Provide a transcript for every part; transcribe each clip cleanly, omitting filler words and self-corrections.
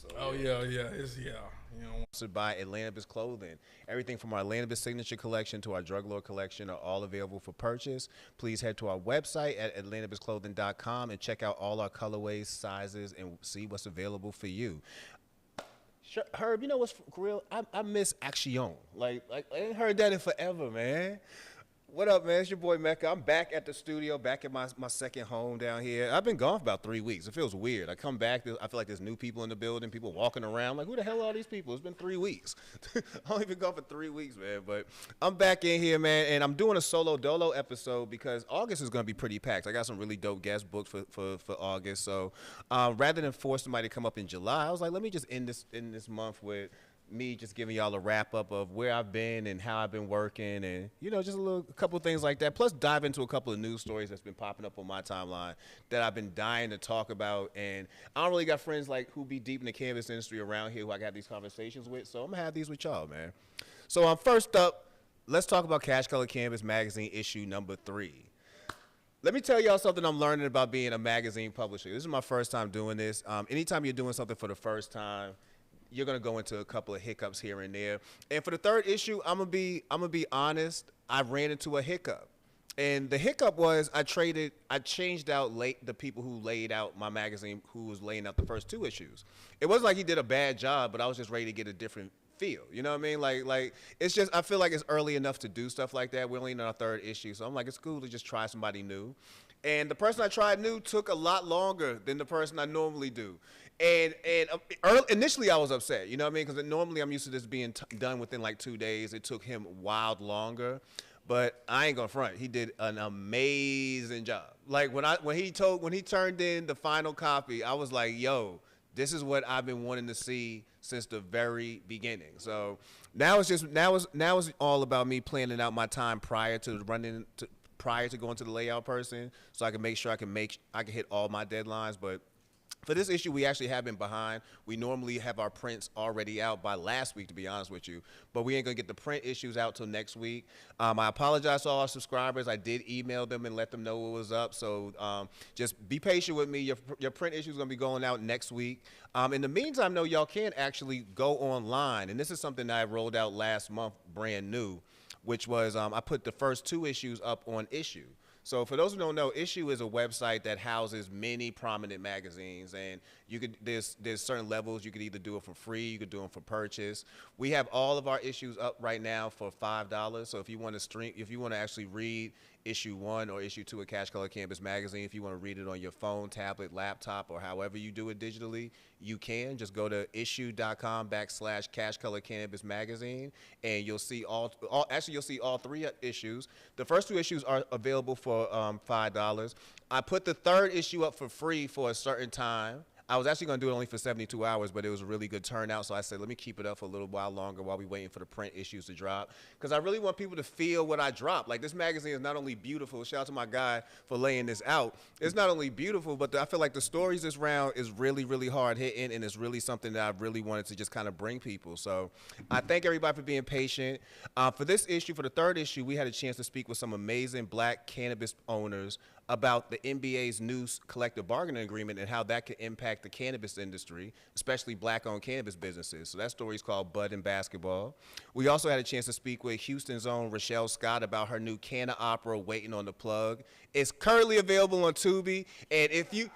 So Oh yeah, yeah, it's yeah. You know, sponsored by Atlantis Clothing. Everything from our Atlantis Signature Collection to our Drug Lord Collection are all available for purchase. Please head to our website at atlantisclothing.com and check out all our colorways, sizes, and see what's available for you. Sure, Herb, you know what's real? I miss Action. Like I ain't heard that in forever, man. What up, man? It's your boy Mecca. I'm back at the studio, back at my second home down here. I've been gone for about 3 weeks. It feels weird. I come back, I feel like there's new people in the building, people walking around. Like, who the hell are all these people? It's been 3 weeks. I only been gone for 3 weeks, man. But I'm back in here, man, and I'm doing a solo dolo episode because August is going to be pretty packed. I got some really dope guests booked for August. So rather than force somebody to come up in July, I was like, let me just end this month with me just giving y'all a wrap up of where I've been and how I've been working, and just a couple of things like that. Plus, dive into a couple of news stories that's been popping up on my timeline that I've been dying to talk about. And I don't really got friends like who be deep in the cannabis industry around here who I got these conversations with. So I'm gonna have these with y'all, man. So first up, let's talk about CashColorCannabis magazine issue number 3. Let me tell y'all something I'm learning about being a magazine publisher. This is my first time doing this. Anytime you're doing something for the first time, you're gonna go into a couple of hiccups here and there. And for the third issue, I'm gonna be honest. I ran into a hiccup, and the hiccup was I changed out the people who laid out my magazine, who was laying out the first 2 issues. It wasn't like he did a bad job, but I was just ready to get a different feel. You know what I mean? Like it's just, I feel like it's early enough to do stuff like that. We're only in our 3rd issue, so I'm like, it's cool to just try somebody new. And the person I tried new took a lot longer than the person I normally do. And initially I was upset, you know what I mean? Because normally I'm used to this being done within like 2 days. It took him wild longer. But I ain't gonna front. He did an amazing job. Like when he turned in the final copy, I was like, yo, this is what I've been wanting to see since the very beginning. So now it's all about me planning out my time prior to going to the layout person, so I can make sure I can hit all my deadlines. But for this issue, we actually have been behind. We normally have our prints already out by last week, to be honest with you, but we ain't gonna get the print issues out till next week. I apologize to all our subscribers. I did email them and let them know what was up, so just be patient with me. Your print issue is gonna be going out next week. In the meantime, though, y'all can actually go online, and this is something that I rolled out last month, brand new, which was I put the first 2 issues up on Issue. So for those who don't know, Issue is a website that houses many prominent magazines, and there's certain levels. You could either do it for free, you could do them for purchase. We have all of our issues up right now for $5. So if you want to actually read issue 1 or issue 2 of CashColorCannabis magazine, if you want to read it on your phone, tablet, laptop, or however you do it digitally, you can. Just go to issue.com/CashColorCannabis magazine, and you'll see you'll see all 3 issues. The first 2 issues are available for $5. I put the 3rd issue up for free for a certain time. I was actually going to do it only for 72 hours, but it was a really good turnout, so I said, let me keep it up for a little while longer while we waiting for the print issues to drop, because I really want people to feel what I drop. Like, this magazine is not only beautiful, shout out to my guy for laying this out, it's not only beautiful, but I feel like the stories this round is really, really hard hitting, and it's really something that I really wanted to just kind of bring people. So I thank everybody for being patient. For this issue, for the 3rd issue, we had a chance to speak with some amazing black cannabis owners about the NBA's new collective bargaining agreement and how that could impact the cannabis industry, especially black-owned cannabis businesses. So that story is called Bud and Basketball. We also had a chance to speak with Houston's own Rochelle Scott about her new Canna Opera, Waiting on the Plug. It's currently available on Tubi, and if you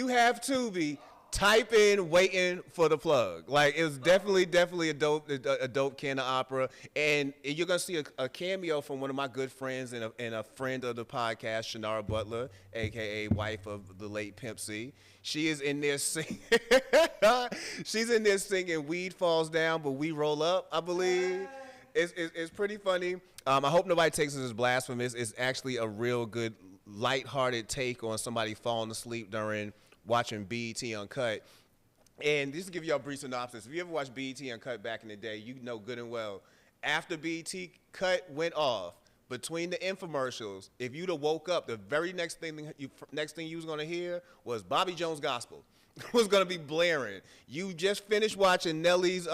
have Tubi, type in "Waiting for the Plug." Like, it was definitely a dope Canna Opera, and you're gonna see a cameo from one of my good friends and a friend of the podcast, Shanara Butler, aka wife of the late Pimp C. She is in there singing. She's in there singing "Weed Falls Down, but We Roll Up," I believe. It's pretty funny. I hope nobody takes this as blasphemous. It's actually a real good, lighthearted take on somebody falling asleep during watching BET Uncut. And just to give y'all a brief synopsis, if you ever watched BET Uncut back in the day, you know good and well, after BET Cut went off, between the infomercials, if you'd have woke up, the very next thing you was gonna hear was Bobby Jones Gospel was gonna be blaring. You just finished watching Nelly's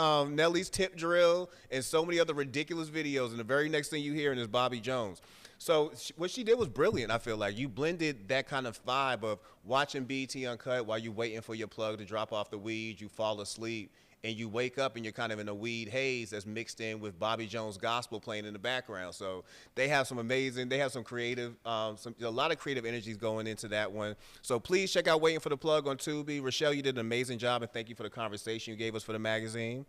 Tip Drill and so many other ridiculous videos, and the very next thing you hear is Bobby Jones. So what she did was brilliant. I feel like you blended that kind of vibe of watching BT Uncut while you waiting for your plug to drop off the weed. You fall asleep and you wake up and you're kind of in a weed haze that's mixed in with Bobby Jones gospel playing in the background. So they have some amazing, they have some creative, a lot of creative energies going into that one. So please check out Waiting for the Plug on Tubi. Rochelle, you did an amazing job, and thank you for the conversation you gave us for the magazine.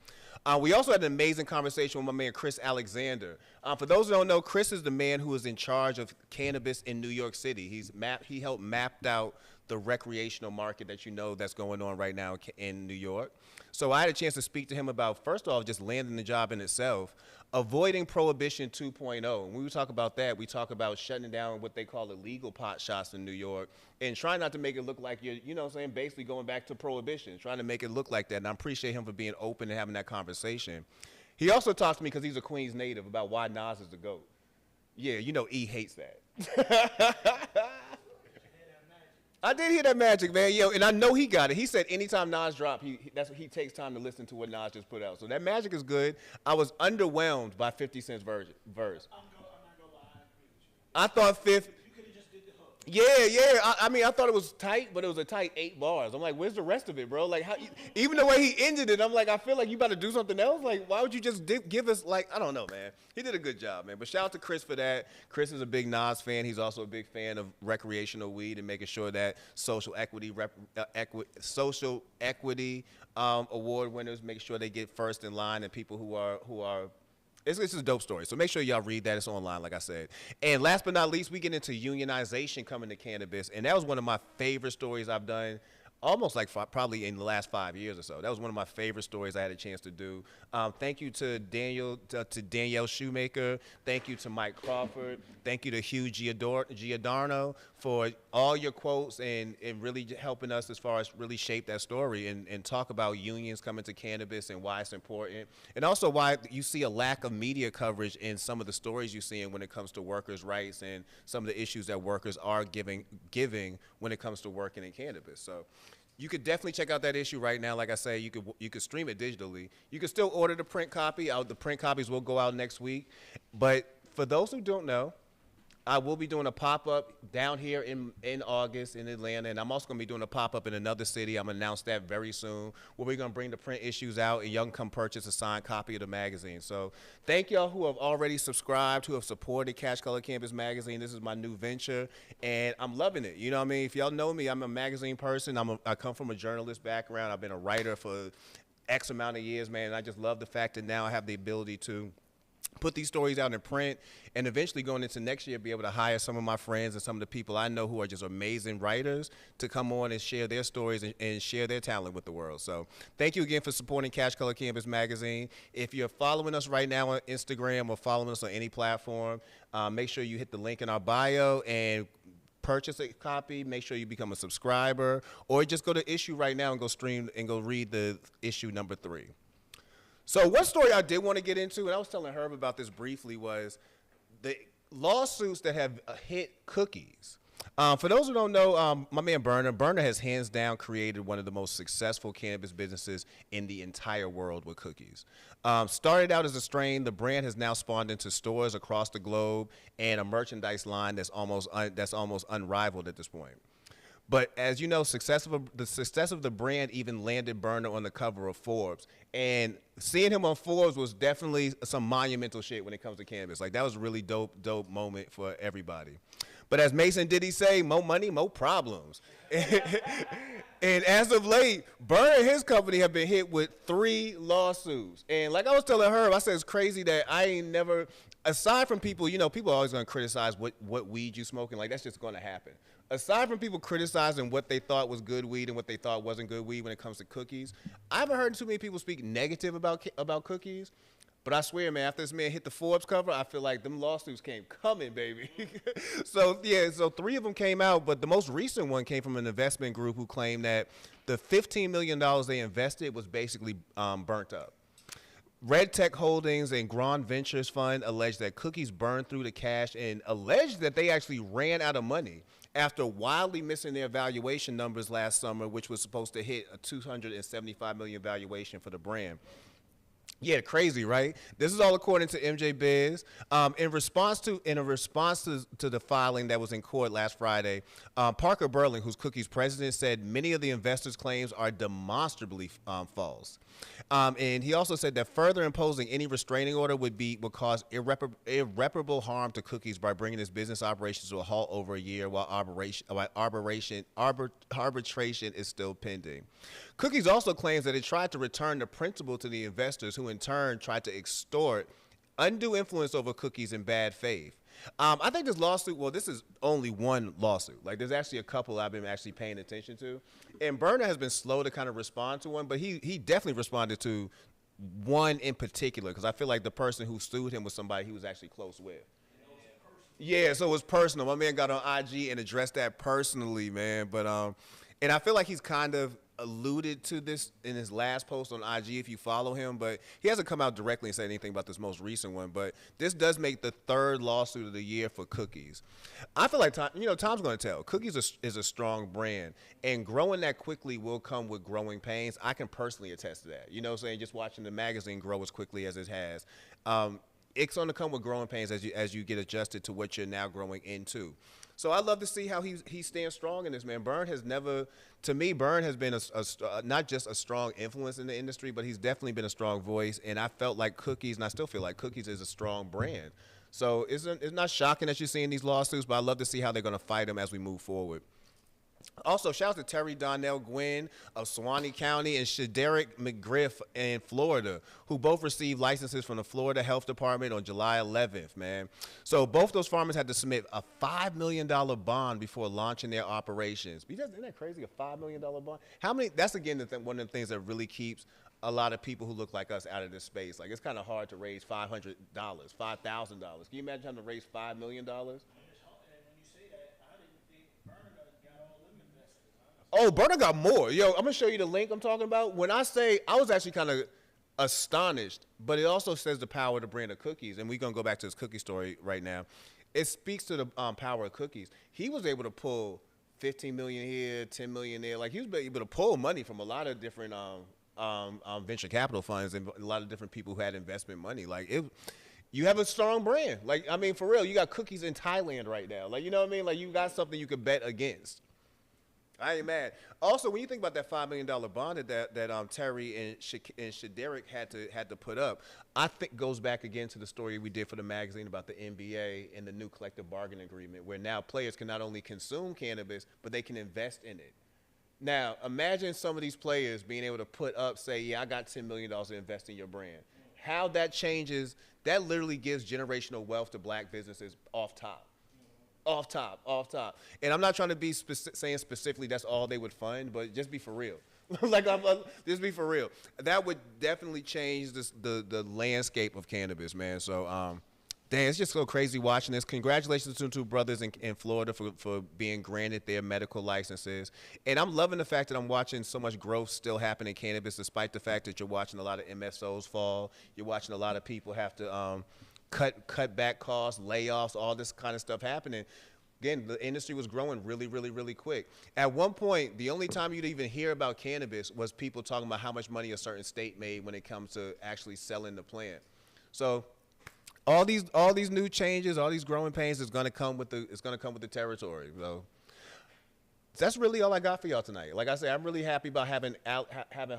We also had an amazing conversation with my man Chris Alexander. For those who don't know, Chris is the man who is in charge of cannabis in New York City. He helped map out the recreational market that that's going on right now in New York. So I had a chance to speak to him about, first off, just landing the job in itself, avoiding Prohibition 2.0. And when we talk about that, we talk about shutting down what they call illegal pot shops in New York and trying not to make it look like you're, you know what I'm saying, basically going back to Prohibition, trying to make it look like that. And I appreciate him for being open and having that conversation. He also talked to me, because he's a Queens native, about why Nas is the GOAT. Yeah, E hates that. I did hear that magic, man. Yo, and I know he got it. He said anytime Nas drop, he takes time to listen to what Nas just put out. So that magic is good. I was underwhelmed by 50 Cent's verse. I'm not gonna lie. I thought Fifth. You could have just did the hook. Yeah. I mean, I thought it was tight, but it was a tight 8 bars. I'm like, where's the rest of it, bro? Like, even the way he ended it, I'm like, I feel like you about to do something else. Like, why would you just give us, like, I don't know, man. He did a good job, man. But shout out to Chris for that. Chris is a big Nas fan. He's also a big fan of recreational weed and making sure that social equity award winners make sure they get first in line, and people who are. It's a dope story. So make sure y'all read that. It's online, like I said. And last but not least, we get into unionization coming to cannabis. And that was one of my favorite stories I've done, almost like probably in the last 5 years or so. That was one of my favorite stories I had a chance to do. Thank you to Danielle Shoemaker. Thank you to Mike Crawford. Thank you to Hugh Giordano for all your quotes and really helping us as far as really shape that story and talk about unions coming to cannabis and why it's important. And also why you see a lack of media coverage in some of the stories you're seeing when it comes to workers' rights and some of the issues that workers are giving when it comes to working in cannabis. So you could definitely check out that issue right now. Like I say, you could stream it digitally. You can still order the print copy. The print copies will go out next week. But for those who don't know, I will be doing a pop-up down here in August in Atlanta, and I'm also going to be doing a pop-up in another city. I'm going to announce that very soon, where we're going to bring the print issues out, and y'all can come purchase a signed copy of the magazine. So thank y'all who have already subscribed, who have supported Cash Color Cannabis magazine. This is my new venture, and I'm loving it. You know what I mean? If y'all know me, I'm a magazine person. I come from a journalist background. I've been a writer for X amount of years, man, and I just love the fact that now I have the ability to put these stories out in print, and eventually going into next year, be able to hire some of my friends and some of the people I know who are just amazing writers to come on and share their stories and share their talent with the world. So thank you again for supporting Cash Color Cannabis magazine. If you're following us right now on Instagram or following us on any platform, make sure you hit the link in our bio and purchase a copy. Make sure you become a subscriber, or just go to issue right now and go stream and go read the issue number 3. So one story I did want to get into, and I was telling Herb about this briefly, was the lawsuits that have hit cookies. For those who don't know, my man Berner has hands down created one of the most successful cannabis businesses in the entire world with cookies. Started out as a strain, the brand has now spawned into stores across the globe and a merchandise line that's almost unrivaled at this point. But as you know, the success of the brand even landed Berner on the cover of Forbes. And seeing him on Forbes was definitely some monumental shit when it comes to cannabis. Like, that was a really dope moment for everybody. But as Mason Diddy say, more money, more problems. And as of late, Berner and his company have been hit with 3 lawsuits. And like I was telling Herb, I said it's crazy that I ain't never, aside from people, people are always going to criticize what weed you smoking. Like, that's just going to happen. Aside from people criticizing what they thought was good weed and what they thought wasn't good weed when it comes to cookies, I haven't heard too many people speak negative about cookies. But I swear, man, after this man hit the Forbes cover, I feel like them lawsuits came coming, baby. So 3 of them came out, but the most recent one came from an investment group who claimed that the $15 million they invested was basically burnt up. Red Tech Holdings and Grand Ventures Fund alleged that cookies burned through the cash and alleged that they actually ran out of money after wildly missing their valuation numbers last summer, which was supposed to hit a $275 million valuation for the brand. Yeah, crazy, right? This is all according to MJ Biz. In response to the filing that was in court last Friday, Parker Burling, who's Cookie's president, said many of the investors' claims are demonstrably false. And he also said that further imposing any restraining order would cause irreparable harm to Cookies by bringing his business operations to a halt over a year while arbitration is still pending. Cookies also claims that it tried to return the principal to the investors, who in turn tried to extort undue influence over Cookies in bad faith. I think this lawsuit, well, this is only one lawsuit. Like, there's actually a couple I've been actually paying attention to. And Berner has been slow to kind of respond to one, but he definitely responded to one in particular, because I feel like the person who sued him was somebody he was actually close with. Yeah, so it was personal. My man got on IG and addressed that personally, man. But and I feel like he's kind of alluded to this in his last post on IG if you follow him, but he hasn't come out directly and said anything about this most recent one. But this does make the third lawsuit of the year for Cookies. I feel like Tom's going to tell. Cookies is a strong brand, and growing that quickly will come with growing pains. I can personally attest to that. You know what I'm saying? Just watching the magazine grow as quickly as it has. It's going to come with growing pains as you get adjusted to what you're now growing into. So I love to see how he stands strong in this, man. Byrne has been not just a strong influence in the industry, but he's definitely been a strong voice. And I felt like Cookies, and I still feel like Cookies is a strong brand. So it's not shocking that you're seeing these lawsuits, but I love to see how they're going to fight them as we move forward. Also, shout out to Terry Donnell Gwynn of Suwannee County and Shaderick McGriff in Florida, who both received licenses from the Florida Health Department on July 11th, man. So both those farmers had to submit a $5 million bond before launching their operations. Isn't that crazy, a $5 million bond? That's, again, one of the things that really keeps a lot of people who look like us out of this space. Like, it's kind of hard to raise $500, $5,000. Can you imagine having to raise $5 million? Oh, Berner got more. Yo, I'm going to show you the link I'm talking about. When I say, I was actually kind of astonished, but it also says the power of the brand of Cookies, and we're going to go back to this cookie story right now. It speaks to the power of Cookies. He was able to pull $15 million here, $10 million there. Like, he was able to pull money from a lot of different venture capital funds and a lot of different people who had investment money. Like, you have a strong brand. Like, I mean, for real, you got Cookies in Thailand right now. Like, you know what I mean? Like, you got something you could bet against. I ain't mad. Also, when you think about that $5 million bond that Terry and Shaderick had to put up, I think goes back again to the story we did for the magazine about the NBA and the new collective bargaining agreement, where now players can not only consume cannabis, but they can invest in it. Now, imagine some of these players being able to put up, say, yeah, I got $10 million to invest in your brand. How that changes, that literally gives generational wealth to black businesses off top. Off top. And I'm not trying to be saying specifically that's all they would fund, but just be for real. Just be for real. That would definitely change the landscape of cannabis, man. So, damn, it's just so crazy watching this. Congratulations to the two brothers in Florida for being granted their medical licenses. And I'm loving the fact that I'm watching so much growth still happen in cannabis, despite the fact that you're watching a lot of MSOs fall. You're watching a lot of people have to cut back costs, layoffs, all this kind of stuff happening. Again, the industry was growing really, really, really quick. At one point, the only time you'd even hear about cannabis was people talking about how much money a certain state made when it comes to actually selling the plant. So all these new changes, all these growing pains is going to come with the territory. So that's really all I got for y'all tonight. Like I said, I'm really happy about having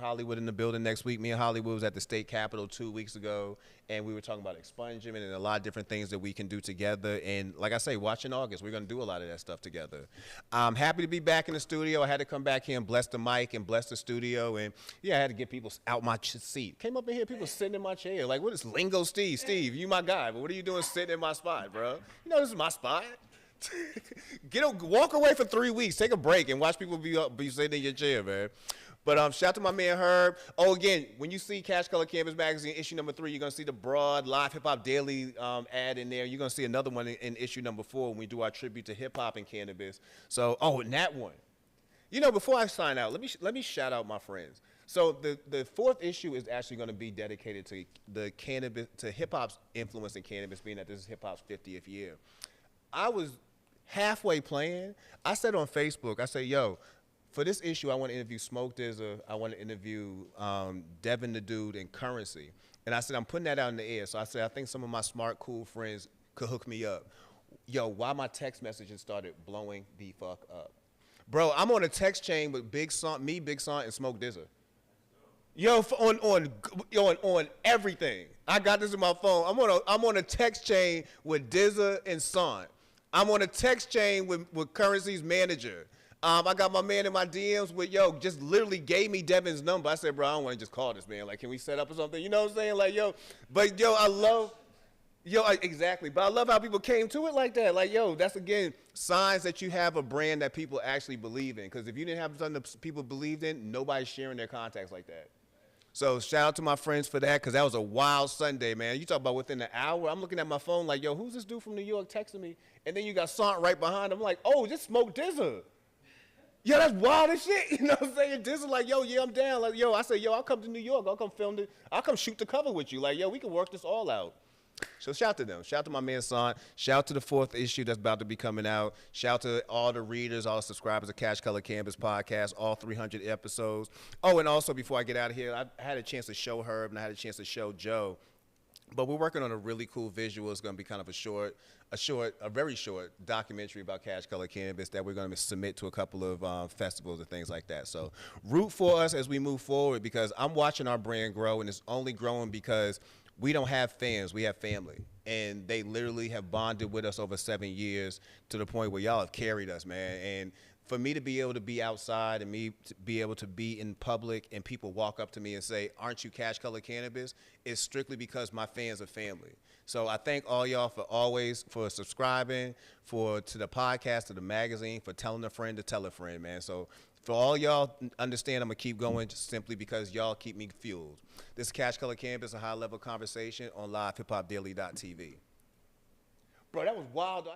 Hollywood in the building next week. Me and Hollywood was at the state capitol 2 weeks ago, and we were talking about expungement and a lot of different things that we can do together. And like I say, watch in August. We're going to do a lot of that stuff together. I'm happy to be back in the studio. I had to come back here and bless the mic and bless the studio. And, yeah, I had to get people out my seat. Came up in here, people sitting in my chair. Like, what is Lingo Steve? Steve, you my guy, but what are you doing sitting in my spot, bro? You know this is my spot. Walk away for 3 weeks, take a break, and watch people be sitting in your chair, man. But shout out to my man Herb. Oh, again, when you see Cash Color Cannabis Magazine issue number 3, you're gonna see the broad live hip hop daily ad in there. You're gonna see another one in issue number 4 when we do our tribute to hip hop and cannabis. So, and that one. You know, before I sign out, let me shout out my friends. So the 4th issue is actually going to be dedicated to the cannabis, to hip hop's influence in cannabis, being that this is hip hop's 50th year. I was halfway playing. I said on Facebook, I said, yo, For this issue, I want to interview Smoke Dizza. I want to interview Devin the Dude and Currency. And I said, I'm putting that out in the air. So I said, I think some of my smart, cool friends could hook me up. Yo, why my text messages started blowing the fuck up. Bro, I'm on a text chain with Big Son, Big Son, and Smoke Dizza. Yo, on everything. I got this in my phone. I'm on a text chain with Dizza and Son. I'm on a text chain with Currency's manager. I got my man in my DMs with, just literally gave me Devin's number. I said, bro, I don't want to just call this man. Like, can we set up or something? You know what I'm saying? Like, I love, exactly. But I love how people came to it like that. Like, that's, again, signs that you have a brand that people actually believe in. Because if you didn't have something that people believed in, nobody's sharing their contacts like that. So shout out to my friends for that, because that was a wild Sunday, man. You talk about within an hour. I'm looking at my phone like, who's this dude from New York texting me? And then you got Sant right behind him. I'm like, oh, just Smoke Dizza. Yo, that's wild as shit. You know what I'm saying? Dizza like, yeah, I'm down. Like, I said, I'll come to New York. I'll come film it. I'll come shoot the cover with you. Like, we can work this all out. So shout out to them. Shout out to my man Sant. Shout out to the 4th issue that's about to be coming out. Shout out to all the readers, all the subscribers of CashColorCannabis podcast, all 300 episodes. Oh, and also before I get out of here, I had a chance to show Herb and I had a chance to show Joe. But we're working on a really cool visual. It's going to be kind of a very short documentary about CashColorCannabis that we're going to submit to a couple of festivals and things like that. So root for us as we move forward, because I'm watching our brand grow, and it's only growing because we don't have fans, we have family. And they literally have bonded with us over 7 years to the point where y'all have carried us, man. And for me to be able to be outside and me to be able to be in public and people walk up to me and say, aren't you CashColorCannabis, is strictly because my fans are family. So I thank all y'all for subscribing, to the podcast, to the magazine, for telling a friend to tell a friend, man. So for all y'all, understand I'm going to keep going just simply because y'all keep me fueled. This is CashColorCannabis, a high-level conversation on livehhiphopdaily.tv. Bro, that was wild.